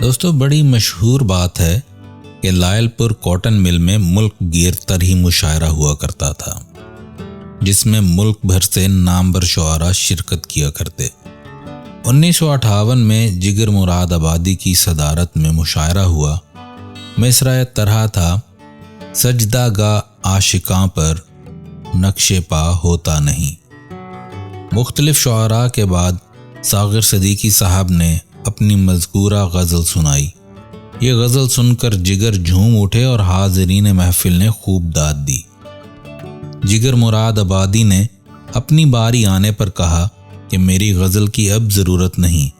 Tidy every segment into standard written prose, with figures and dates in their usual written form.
दोस्तों, बड़ी मशहूर बात है कि लायलपुर कॉटन मिल में मुल्क गिर तरही मुशायरा हुआ करता था, जिसमें मुल्क भर से नामवर शुआरा शिरकत किया करते। 1958 में जिगर मुराद आबादी की सदारत में मुशायरा हुआ। मिसरा तरह था, सजदा गा आशिकां पर नक्शे पा होता नहीं। मुख्तलिफ शुआरा के बाद सागिर सदीकी साहब ने अपनी मज़कूरा गज़ल सुनाई। ये गज़ल सुनकर जिगर झूम उठे और हाज़रीन महफिल ने खूब दाद दी। जिगर मुराद आबादी ने अपनी बारी आने पर कहा कि मेरी गज़ल की अब ज़रूरत नहीं,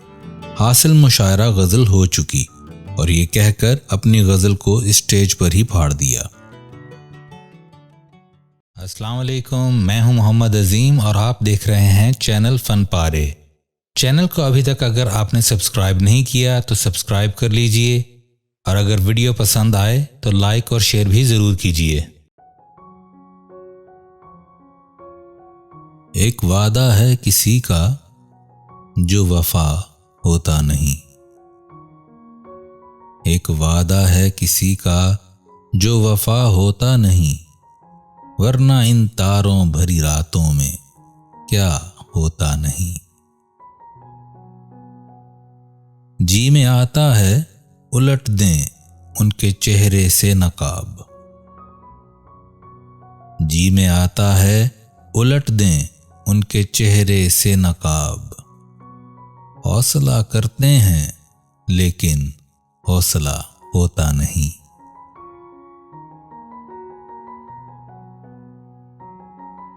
हासिल मुशायरा गज़ल हो चुकी, और ये कहकर अपनी गज़ल को स्टेज पर ही फाड़ दिया। अस्सलाम वालेकुम, मैं हूं मोहम्मद अजीम और आप देख रहे हैं चैनल फन पारे। चैनल को अभी तक अगर आपने सब्सक्राइब नहीं किया तो सब्सक्राइब कर लीजिए, और अगर वीडियो पसंद आए तो लाइक और शेयर भी ज़रूर कीजिए। एक वादा है किसी का जो वफा होता नहीं। एक वादा है किसी का जो वफा होता नहीं, वरना इन तारों भरी रातों में क्या होता नहीं। जी में आता है उलट दें उनके चेहरे से नकाब। जी में आता है उलट दें उनके चेहरे से नकाब। हौसला करते हैं लेकिन हौसला होता नहीं।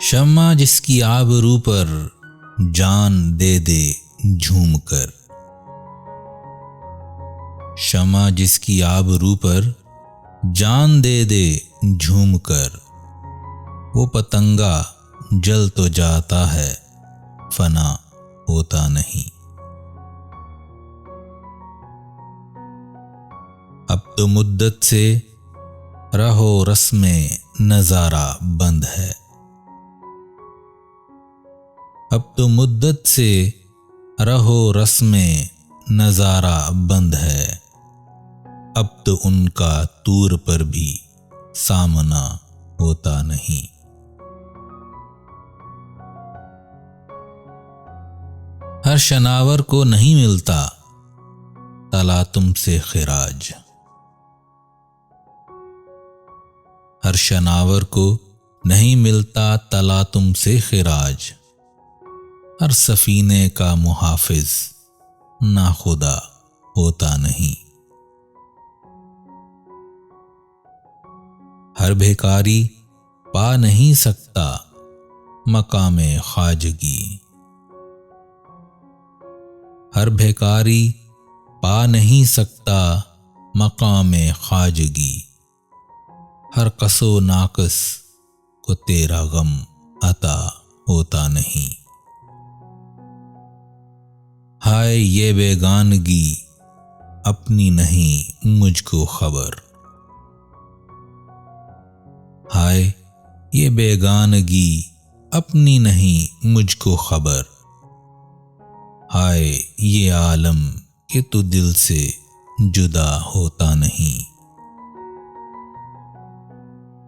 शम्मा जिसकी आबरू पर जान दे दे झूम कर। शम्मा जिसकी आबरू पर जान दे दे झूम कर, वो पतंगा जल तो जाता है फना होता नहीं। अब तो मुद्दत से रहो रस्में नजारा बंद है। अब तो मुद्दत से रहो रस्में नजारा बंद है। अब तो उनका तूर पर भी सामना होता नहीं। हर शनावर को नहीं मिलता तला तुमसे खिराज। हर शनावर को नहीं मिलता तला तुमसे खिराज। हर सफीने का मुहाफिज ना खुदा होता नहीं। हर भिखारी पा नहीं सकता मकामे ख्वाजगी। हर भिखारी पा नहीं सकता मकामे ख्वाजगी। हर कसो नाकस को तेरा गम अता होता नहीं। हाय ये बेगानगी अपनी नहीं मुझको खबर। हाय ये बेगानगी अपनी नहीं मुझको खबर। हाय ये आलम कि तू दिल से जुदा होता नहीं।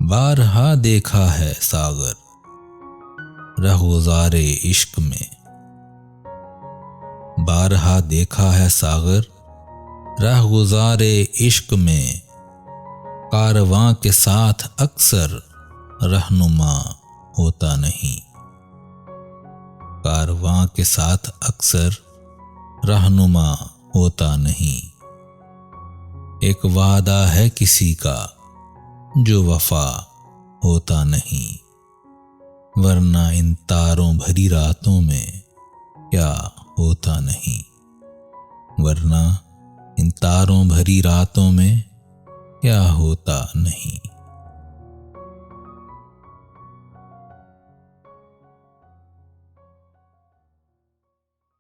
बारहा देखा है सागर रहगुज़ारे इश्क में। बारहा देखा है सागर रहगुज़ारे इश्क में। कारवां के साथ अक्सर रहनुमा होता नहीं। कारवां के साथ अक्सर रहनुमा होता नहीं। एक वादा है किसी का जो वफा होता नहीं, वरना इन तारों भरी रातों में क्या होता नहीं। वरना इन तारों भरी रातों में क्या होता नहीं।